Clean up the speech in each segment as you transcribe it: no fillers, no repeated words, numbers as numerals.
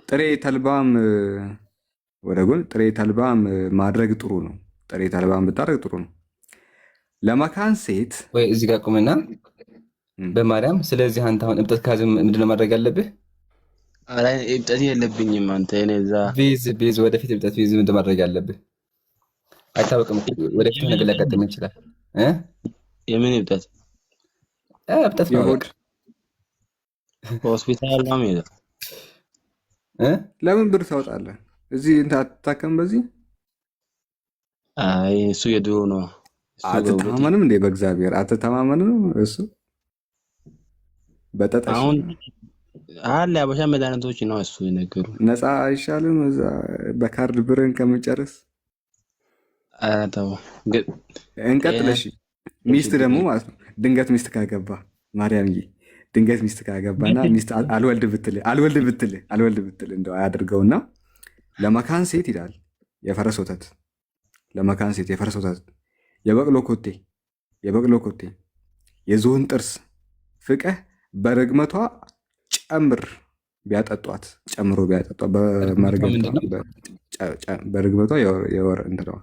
ጥሬ ተልባም ወደ ጎን ጥሬ ተልባም ማድረግ ጥሩ ነው። ጥሬ ተልባም ብታደርግ ጥሩ ነው። ለመካን ሴት ወይ እዚህ ጋር ቁምና በማርያም ስለዚህ አንተ አሁን እብጠት ካዝ ምንድነው ማድረግ ያለብህ? ኧረ እብጠት የለብኝም አንተ እኔ እዛ ቤዝ ወደፊት እብጠት ቤዝ ምንድን ማድረግ ያለብህ አይታወቅም። ወደፊት ነገር ሊያጋጥም ይችላል። የምን እብጠት? እብጠት ነው በቃ። ሆስፒታል ነው የሚሄደው። ለምን ብር ታወጣለህ? እዚህ እንትን አትታከም በዚህ። አይ እሱ የድሮ ነው። አትተማመንም እንዴ? በእግዚአብሔር አትተማመንም? እሱ በጠጠሽ አሁን አለ አበሻ መድኃኒቶች ነው እሱ የነገሩ። ነፃ አይሻልም? እዛ በካርድ ብርን ከምጨርስ ተው እንቀጥለሽ። ሚስት ደግሞ ማለት ነው ድንገት ሚስት ካገባ ማርያምዬ፣ ድንገት ሚስት ካገባና ሚስት አልወልድ ብትል እንደው አያድርገውና ለመካን ሴት ይላል የፈረስ ወተት፣ ለመካን ሴት የፈረስ ወተት፣ የበቅሎ ኮቴ፣ የዝሆን ጥርስ ፍቀህ በርግመቷ ጨምሮ ቢያጠጧት በርግመቷ የወር እንትነዋ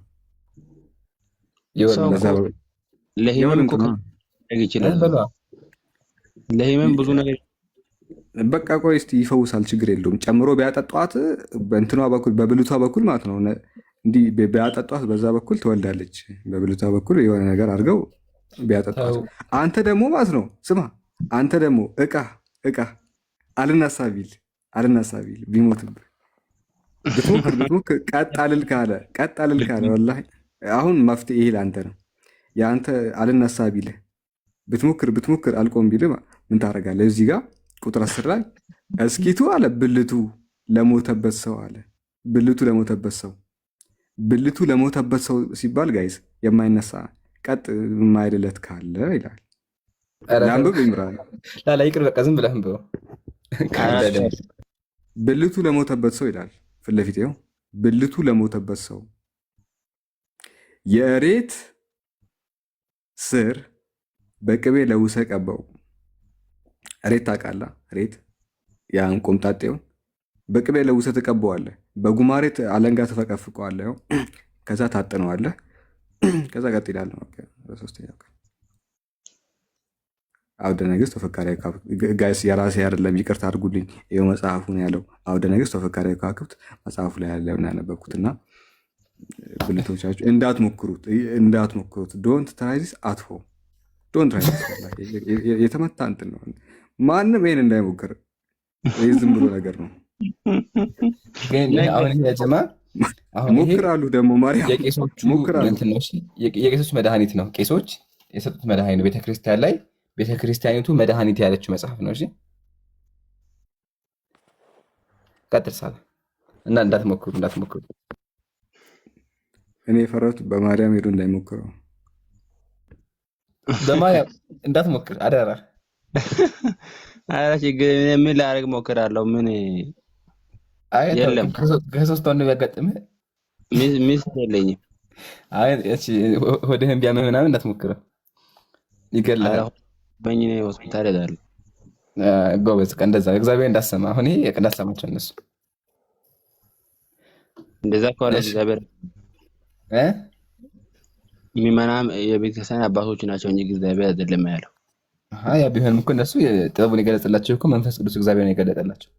ለህመም ብዙ ነገር በቃ ቆይ እስኪ ይፈውሳል፣ ችግር የለውም። ጨምሮ ቢያጠጧት በእንትኗ በኩል በብልቷ በኩል ማለት ነው እንዲህ ቢያጠጧት በዛ በኩል ትወልዳለች። በብልቷ በኩል የሆነ ነገር አድርገው ቢያጠጧት፣ አንተ ደግሞ ማለት ነው ስማ፣ አንተ ደግሞ እቃ አልናሳ ቢል ቢሞትብህ ብትሞክር ቀጥ አልል ካለ ወላሂ አሁን መፍትሄ ይሄ ለአንተ ነው። የአንተ አልነሳ ቢልህ ብትሞክር አልቆም ቢልህ ምን ታደርጋለህ? እዚህ ጋር ቁጥር 10 ላይ እስኪቱ አለ ብልቱ ለሞተበት ሰው አለ። ብልቱ ለሞተበት ሰው ሲባል ጋይስ የማይነሳ ቀጥ የማይልለት ካለ ይላል። ለአንብብ ይምራል ላላ ይቅር በቃ ዝም ብለህ አንብበው። ብልቱ ለሞተበት ሰው ይላል ፊት ለፊት ይኸው። ብልቱ ለሞተበት ሰው የእሬት ስር በቅቤ ለውሰ ቀባው። እሬት ታውቃለህ? እሬት ያን ቆምጣጤውን በቅቤ ለውሰ ትቀባዋለህ። በጉማሬት አለንጋ ትፈቀፍቀዋለህ። ከዛ ታጥነዋለህ። ከዛ ቀጥ ይላል። በሶስተኛው ቀን አውደ ነገሥት ተፈካሪ ጋይስ፣ የራሴ አይደለም ይቅርታ አድርጉልኝ። ይኸው መጽሐፉን ያለው አውደ ነገሥት ተፈካሪ ከዋክብት መጽሐፉ ላይ ያለው ያነበብኩትና ብልቶቻችሁ እንዳትሞክሩት። ዶንት ትራይዚስ አትሆ ዶንት ትራይዚስ። የተመታ እንትን ነው። ማንም ይሄን እንዳይሞክር። ይህ ዝም ብሎ ነገር ነው። ሞክራሉ ደግሞ ማርያም የቄሶች መድኃኒት ነው። ቄሶች የሰጡት መድኃኒት ነው። ቤተክርስቲያን ላይ ቤተክርስቲያኒቱ መድኃኒት ያለችው መጽሐፍ ነው። እሺ ቀጥል ሳላ እና እንዳትሞክሩ። እኔ የፈራሁት በማርያም ሄዶ እንዳይሞክረው። በማርያም እንዳትሞክር አደራ። ኧረ ችግር ምን ላደርግ ሞክራለሁ። ምን የለም ከሶስት አንዱ ቢያጋጥምህ ሚስት የለኝም። ወደህን ቢያምህ ምናምን እንዳትሞክረው ይገላል። በእኔ ሆስፒታል እሄዳለሁ። ጎበዝ እንደዛ እግዚአብሔር እንዳሰማ አሁን ይሄ እንዳሰማቸው እነሱ እንደዛ ከሆነ እግዚአብሔር የሚመናም የቤተክርስቲያን አባቶች ናቸው እንጂ እግዚአብሔር አይደለም ያለው። ያ ቢሆንም እኮ እነሱ ጥበቡን የገለጸላቸው እኮ መንፈስ ቅዱስ እግዚአብሔር ነው የገለጠላቸው።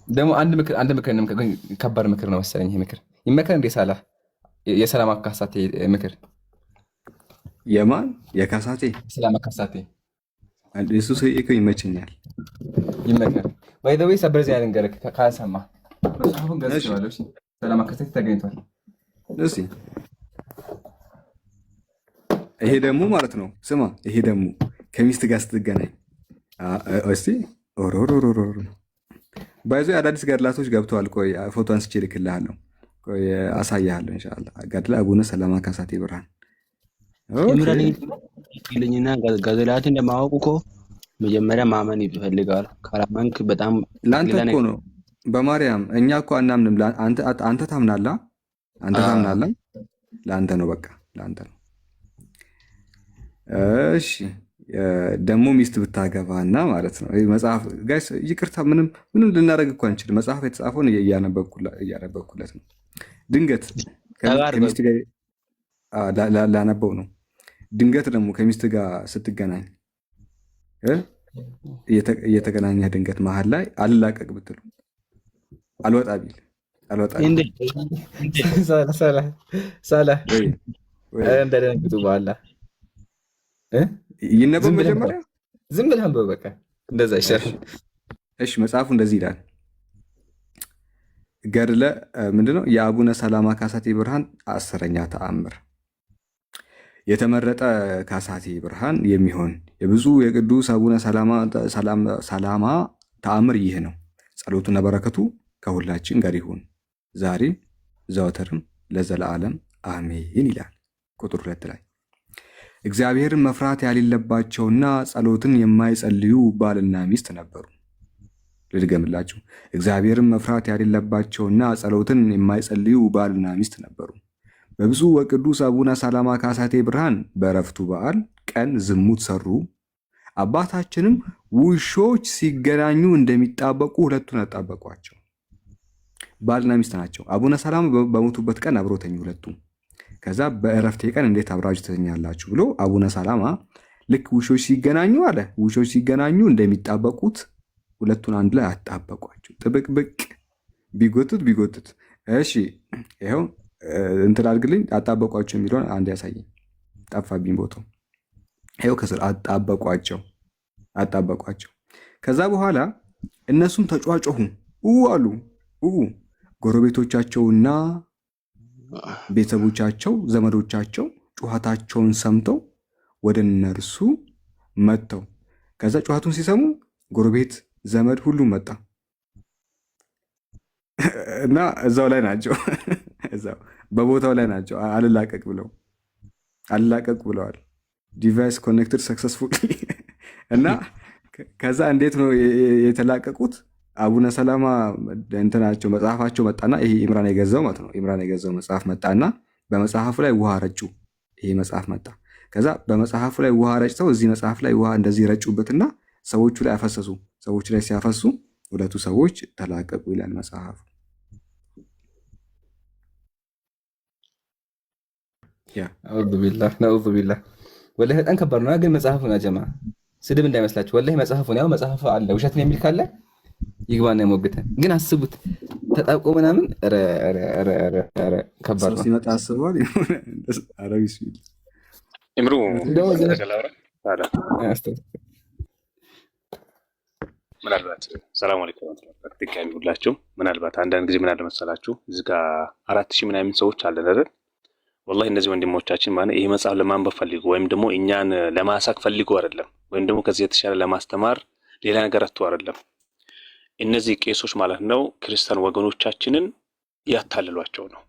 ደግሞ አንድ ምክር ከባድ ምክር ነው መሰለኝ። ይሄ ምክር ይመከር እንዴ ሳላ? የሰላም አካሳቴ ምክር የማን የካሳቴ? ሰላም አካሳቴ እሱ ሰው ይመቸኛል። ይመከር ወይ ደዌ ሰበር ዚያ ልንገርህ ካልሰማ አሁን ገዝቼዋለሁ። እሺ ሰላም አካሳቴ ተገኝቷል። እሺ ይሄ ደግሞ ማለት ነው ስማ፣ ይሄ ደግሞ ከሚስት ጋር ስትገናኝ እስቲ ኦሮሮሮሮ ባይዞ አዳዲስ ገድላቶች ገብተዋል። ቆይ ፎቶ አንስቼ እልክልሃለሁ። ቆይ አሳያለሁ ኢንሻአላህ። ገድለ አቡነ ሰላማ ካሳቴ ብርሃን ይልኝና ገድላትን እንደማወቁ እኮ መጀመሪያ ማመን ይፈልጋል። ካላመንክ በጣም ለአንተ እኮ ነው። በማርያም እኛ እኮ አናምንም። አንተ ታምናለህ። ለአንተ ነው፣ በቃ ለአንተ ነው። እሺ ደግሞ ሚስት ብታገባና ማለት ነው። ይህ መጽሐፍ ጋይስ ይቅርታ፣ ምንም ልናደርግ እኮ አንችልም። መጽሐፍ የተጻፈውን እያነበብኩለት ነው። ድንገት ከሚስት ጋር ላነበው ነው። ድንገት ደግሞ ከሚስት ጋር ስትገናኝ እየተገናኘህ ድንገት መሀል ላይ አልላቀቅ ብትሉ አልወጣ ቢል እንደደነግጡ በኋላ ይነበብ መጀመሪያ ዝም ብለህ አንብበው፣ በቃ እንደዛ ይሻላል። እሺ መጽሐፉ እንደዚህ ይላል። ገድለ ምንድነው? የአቡነ ሰላማ ካሳቴ ብርሃን 10ኛ ተአምር። የተመረጠ ካሳቴ ብርሃን የሚሆን የብዙ የቅዱስ አቡነ ሰላማ ተአምር ይህ ነው። ጸሎቱና በረከቱ ከሁላችን ጋር ይሁን ዛሬ ዘወትርም ለዘለዓለም አሜን ይላል። ቁጥር 2 ላይ እግዚአብሔርን መፍራት ያሌለባቸውና ጸሎትን የማይጸልዩ ባልና ሚስት ነበሩ። ልድገምላችሁ። እግዚአብሔርን መፍራት ያሌለባቸውና ጸሎትን የማይጸልዩ ባልና ሚስት ነበሩ። በብፁዕ ወቅዱስ አቡነ ሰላማ ካሳቴ ብርሃን በዕረፍቱ በዓል ቀን ዝሙት ሰሩ። አባታችንም ውሾች ሲገናኙ እንደሚጣበቁ ሁለቱን አጣበቋቸው። ባልና ሚስት ናቸው። አቡነ ሰላማ በሞቱበት ቀን አብረው ተኙ ሁለቱም። ከዛ በዕረፍቴ ቀን እንዴት አብራችሁ ትተኛላችሁ ብሎ አቡነ ሰላማ ልክ ውሾች ሲገናኙ አለ ውሾች ሲገናኙ እንደሚጣበቁት ሁለቱን አንድ ላይ አጣበቋቸው። ጥብቅብቅ ቢጎትት እሺ ይኸው እንትን አድርግልኝ። አጣበቋቸው የሚለውን አንድ ያሳየኝ፣ ጠፋብኝ ቦታው። ይኸው ከስር አጣበቋቸው። ከዛ በኋላ እነሱም ተጫጫሁ አሉ። ጎረቤቶቻቸውና ቤተሰቦቻቸው ዘመዶቻቸው ጩኸታቸውን ሰምተው ወደ እነርሱ መጥተው፣ ከዛ ጩኸቱን ሲሰሙ ጎረቤት ዘመድ ሁሉም መጣ እና እዛው ላይ ናቸው። እዛው በቦታው ላይ ናቸው። አልላቀቅ ብለዋል። ዲቫይስ ኮኔክትድ ሰክሰስፉል እና ከዛ እንዴት ነው የተላቀቁት? አቡነ ሰላማ እንትናቸው መጽሐፋቸው መጣና ይሄ ኢምራን የገዛው ማለት ነው። ኢምራን የገዛው መጽሐፍ መጣና በመጽሐፉ ላይ ውሃ ረጩ። ይሄ መጽሐፍ መጣ። ከዛ በመጽሐፉ ላይ ውሃ ረጭተው እዚህ መጽሐፍ ላይ ውሃ እንደዚህ ረጩበትና ሰዎቹ ላይ አፈሰሱ። ሰዎቹ ላይ ሲያፈሱ ሁለቱ ሰዎች ተላቀቁ ይላል መጽሐፉ። ነዑዙ ቢላህ ወላሂ በጣም ከባድ ነው። ግን መጽሐፉን አጀማ ስድብ እንዳይመስላችሁ። ወላሂ መጽሐፉን ያው መጽሐፉ አለ ውሸትን የሚል ካለ ይግባና የሞግተን። ግን አስቡት ተጣብቆ ምናምን ከባድ ነው። ሲመጣ አስበዋል። አረቢስ እምሩ ምናልባት ሰላም አለይኩም ድጋሚ ሁላችሁም። ምናልባት አንዳንድ ጊዜ ምን አለ መሰላችሁ እዚህ ጋር 4000 ምናምን ሰዎች አለን አይደል? ወላሂ እነዚህ ወንድሞቻችን ማለት ይሄ መጽሐፍ ለማንበብ ፈልጉ ወይም ደግሞ እኛን ለማሳቅ ፈልጉ አይደለም፣ ወይም ደግሞ ከዚህ የተሻለ ለማስተማር ሌላ ነገር አጥቶ አይደለም። እነዚህ ቄሶች ማለት ነው ክርስቲያን ወገኖቻችንን ያታልሏቸው ነው።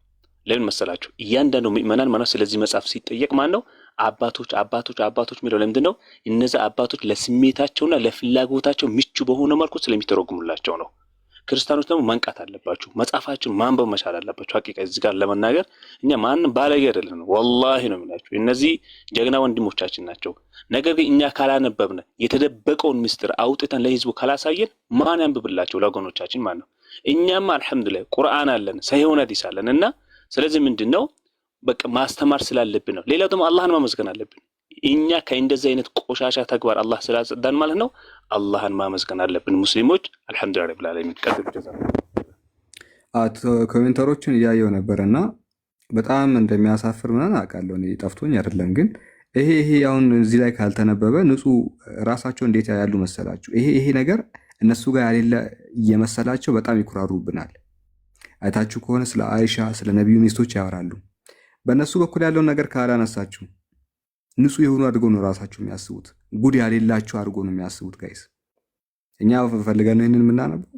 ለምን መሰላችሁ? እያንዳንዱ ምእመናን ማለት ስለዚህ መጽሐፍ ሲጠየቅ ማለት ነው አባቶች የሚለው ለምንድን ነው? እነዚህ አባቶች ለስሜታቸውና ለፍላጎታቸው ምቹ በሆነ መልኩ ስለሚተረጉሙላቸው ነው። ክርስቲያኖች ደግሞ መንቃት አለባችሁ። መጽሐፋችሁን ማንበብ መቻል አለባችሁ። ሐቂቃ እዚህ ጋር ለመናገር እኛ ማንም ባለጌ አይደለም፣ ወላሂ ነው የምላችሁ። እነዚህ ጀግና ወንድሞቻችን ናቸው። ነገር ግን እኛ ካላነበብን የተደበቀውን ምስጢር አውጥተን ለህዝቡ ካላሳየን ማን ያንብብላቸው? ለወገኖቻችን ማለት ነው። እኛም አልሐምዱሊላህ ቁርአን አለን፣ ሰሂህ ሐዲስ አለን እና ስለዚህ ምንድነው በቃ ማስተማር ስላለብን ነው። ሌላው ደግሞ አላህን ማመስገን አለብን። እኛ ከእንደዚህ አይነት ቆሻሻ ተግባር አላህ ስላጸዳን ማለት ነው አላህን ማመስገን አለብን ሙስሊሞች። አልሐምዱሊላህ ረብል ዓለሚን። ኮሜንተሮችን እያየው ነበርና በጣም እንደሚያሳፍር ምናምን አውቃለሁ። እኔ ጠፍቶኝ አይደለም፣ ግን ይሄ አሁን እዚህ ላይ ካልተነበበ ንጹህ ራሳቸው እንዴት ያሉ መሰላችሁ? ይሄ ነገር እነሱ ጋር ያሌለ እየመሰላቸው በጣም ይኩራሩብናል። አይታችሁ ከሆነ ስለ አይሻ ስለ ነቢዩ ሚስቶች ያወራሉ። በእነሱ በኩል ያለውን ነገር ካላነሳችሁ ንጹህ የሆኑ አድርጎ ነው ራሳችሁ የሚያስቡት። ጉድ ያሌላችሁ አድርጎ ነው የሚያስቡት። ጋይስ እኛ ፈልገን ይህንን የምናነበው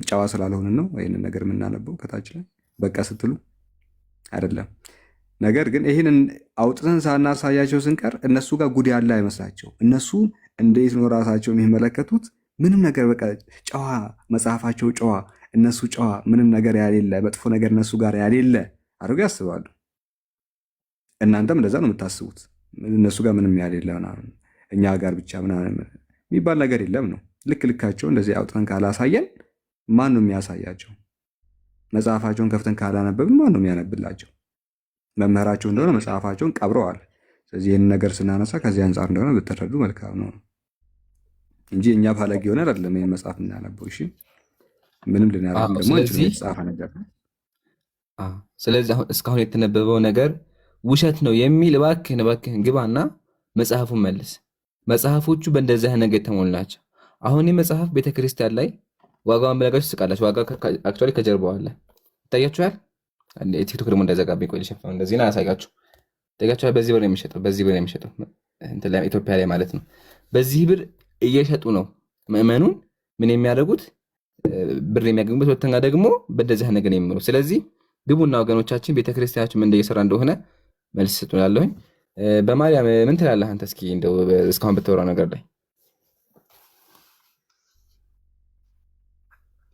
ጨዋ ስላልሆንን ነው ይህንን ነገር የምናነበው ከታች ላይ በቃ ስትሉ አይደለም። ነገር ግን ይህንን አውጥተን ሳናሳያቸው ስንቀር እነሱ ጋር ጉድ ያለ አይመስላቸው። እነሱ እንዴት ነው ራሳቸው የሚመለከቱት? ምንም ነገር በቃ ጨዋ፣ መጽሐፋቸው ጨዋ፣ እነሱ ጨዋ፣ ምንም ነገር ያሌለ፣ መጥፎ ነገር እነሱ ጋር ያሌለ አድርጎ ያስባሉ። እናንተም እንደዛ ነው የምታስቡት። እነሱ ጋር ምንም ያሌለ ምናምን እኛ ጋር ብቻ ምናምን የሚባል ነገር የለም ነው። ልክ ልካቸው እንደዚህ አውጥተን ካላሳየን ማን ነው የሚያሳያቸው? መጽሐፋቸውን ከፍተን ካላነበብን ማን ነው የሚያነብላቸው? መምህራቸው እንደሆነ መጽሐፋቸውን ቀብረዋል። ስለዚህ ይህን ነገር ስናነሳ ከዚህ አንጻር እንደሆነ ብትረዱ መልካም ነው እንጂ እኛ ባለጌ ሆነ አይደለም ይህን መጽሐፍ እናነበው። እሺ ምንም ልናረግ ደግሞ የተጻፈ ነገር ነው። ስለዚህ አሁን እስካሁን የተነበበው ነገር ውሸት ነው የሚል እባክህን ግባና መጽሐፉን መልስ። መጽሐፎቹ በእንደዚህ ነገር የተሞሉ ናቸው። አሁን መጽሐፍ ቤተክርስቲያን ላይ ዋጋውን ብነግራችሁ ትስቃላችሁ። ዋጋ አክቹዋሊ ከጀርባው አለ ይታያችኋል። ቲክቶክ ደግሞ እንዳይዘጋብኝ ቆይ ልሸፍነው። እንደዚህ ነው ያሳያችሁ። ይታያችኋል። በዚህ ብር ነው የሚሸጠው እንትን ላይ ኢትዮጵያ ላይ ማለት ነው። በዚህ ብር እየሸጡ ነው ምዕመኑን ምን የሚያደርጉት ብር የሚያገኙበት። ሁለተኛ ደግሞ በእንደዚህ ነገር ነው የሚምሩ። ስለዚህ ግቡና ወገኖቻችን ቤተክርስቲያናችን ምን እየሰራ እንደሆነ መልስ ስጡላለሁኝ። በማርያም ምን ትላለህ አንተ? እስኪ እንደው እስካሁን በተወራው ነገር ላይ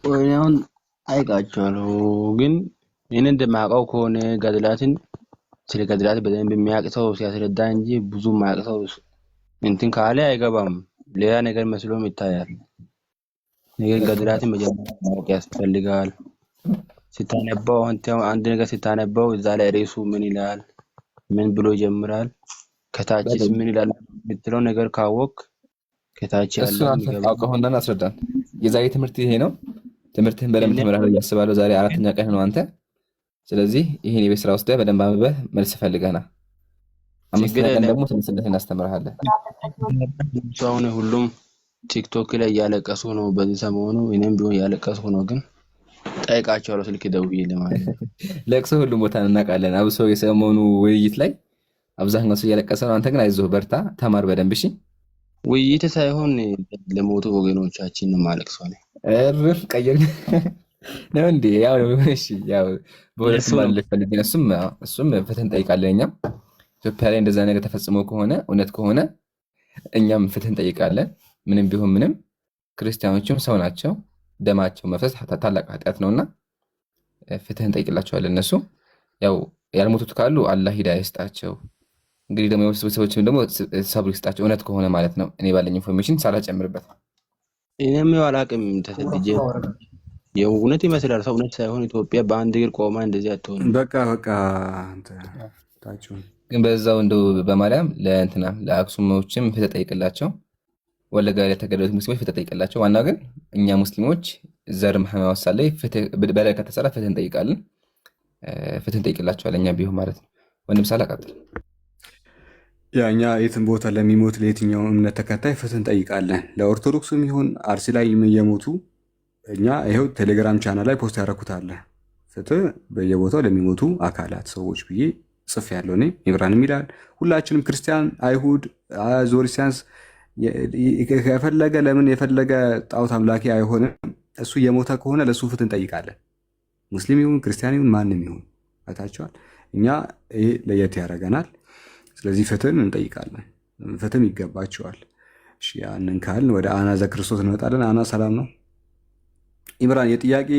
ወዲያውን አይቃቸዋለሁ። ግን እኔ እንደማውቀው ከሆነ ገድላትን ስለ ገድላት በደንብ የሚያውቅ ሰው ሲያስረዳ እንጂ ብዙ የማያውቅ ሰው እንትን ካለ አይገባም። ሌላ ነገር መስሎም ይታያል። ነገር ገድላትን መጀመሪያ ማወቅ ያስፈልጋል። ስታነባው አንድ ነገር ስታነባው እዛ ላይ ርዕሱ ምን ይላል፣ ምን ብሎ ይጀምራል፣ ከታችስ ምን ይላል የምትለው ነገር ካወቅ ከታች ያለው አውቀውና አስረዳን። የዛሬ ትምህርት ይሄ ነው። ትምህርትህን በደንብ ተመራህል ያስባለሁ። ዛሬ 4ኛ ቀን ነው አንተ። ስለዚህ ይሄን የቤት ስራ ወስደህ በደንብ አንብበህ መልስ ፈልገና 5ኛ ቀን ደግሞ ስንት እናስተምርሃለን። አሁን ሁሉም ቲክቶክ ላይ እያለቀሱ ነው በዚህ ሰሞኑ። እኔም ቢሆን እያለቀሱ ነው። ግን ጠይቃቸዋለሁ ስልክ ደውዬ ለማለት ለቅሶ ሁሉም ቦታ እናውቃለን። አብሶ የሰሞኑ ውይይት ላይ አብዛኛው ሰው እያለቀሰ ነው። አንተ ግን አይዞህ በርታ፣ ተማር በደንብ እሺ። ውይይት ሳይሆን ለሞቱ ወገኖቻችን ነው ማለቅሰው ነው። እርፍ ቀየር ነው እንዴ? ያው እሺ፣ ያው በሁለት ማለት ፈልግ። እሱም ፍትህ እንጠይቃለን። እኛም ኢትዮጵያ ላይ እንደዛ ነገር ተፈጽሞ ከሆነ እውነት ከሆነ እኛም ፍትህ እንጠይቃለን። ምንም ቢሆን ምንም ክርስቲያኖችም ሰው ናቸው። ደማቸው መፍሰስ ታላቅ ኃጢአት ነውና ፍትህ እንጠይቅላቸዋለን። እነሱ ያው ያልሞቱት ካሉ አላህ ሂዳያ ይስጣቸው። እንግዲህ ደግሞ ሰዎችም ደግሞ ሰብር ይስጣቸው፣ እውነት ከሆነ ማለት ነው። እኔ ባለኝ ኢንፎርሜሽን ሳላጨምርበት እኔም አላቅም። ተሰድጄ የእውነት ይመስላል። ሰው እውነት ሳይሆን ኢትዮጵያ በአንድ እግር ቆማ እንደዚህ አትሆንም። በቃ አንተ ታችሁ ግን በዛው እንደው በማርያም ለእንትና ለአክሱሞችም ፍትህ ጠይቅላቸው። ወለጋ ላይ የተገደሉት ሙስሊሞች ፍትህ ጠይቅላቸው። ዋናው ግን እኛ ሙስሊሞች ዘር ሃይማኖት ላይ ፍትህ በላይ ከተሰራ ፍትህ እንጠይቃለን። ፍትህ እንጠይቅላቸዋለን እኛ ቢሆን ማለት ነው። ወንድም ሳላቃጥል ያ እኛ የትን ቦታ ለሚሞት ለየትኛው እምነት ተከታይ ፍትህ እንጠይቃለን። ለኦርቶዶክስም ይሁን አርሲ ላይ የሞቱ እኛ ይኸው ቴሌግራም ቻናል ላይ ፖስት ያደረኩት አለ። ፍትህ በየቦታው ለሚሞቱ አካላት ሰዎች ብዬ ጽፍ ያለው እኔ ኢብራንም ይላል። ሁላችንም ክርስቲያን፣ አይሁድ፣ ዞሪሲያንስ የፈለገ ለምን የፈለገ ጣዖት አምላኪ አይሆንም። እሱ የሞተ ከሆነ ለእሱ ፍትህ እንጠይቃለን። ሙስሊም ይሁን ክርስቲያን ይሁን ማንም ይሁን አይታችኋል። እኛ ይሄ ለየት ያደርገናል። ስለዚህ ፍትህን እንጠይቃለን። ፍትህም ይገባቸዋል። ያንን ካልን ወደ አና ዘክርስቶስ እንመጣለን። አና ሰላም ነው። ኢምራን የጥያቄ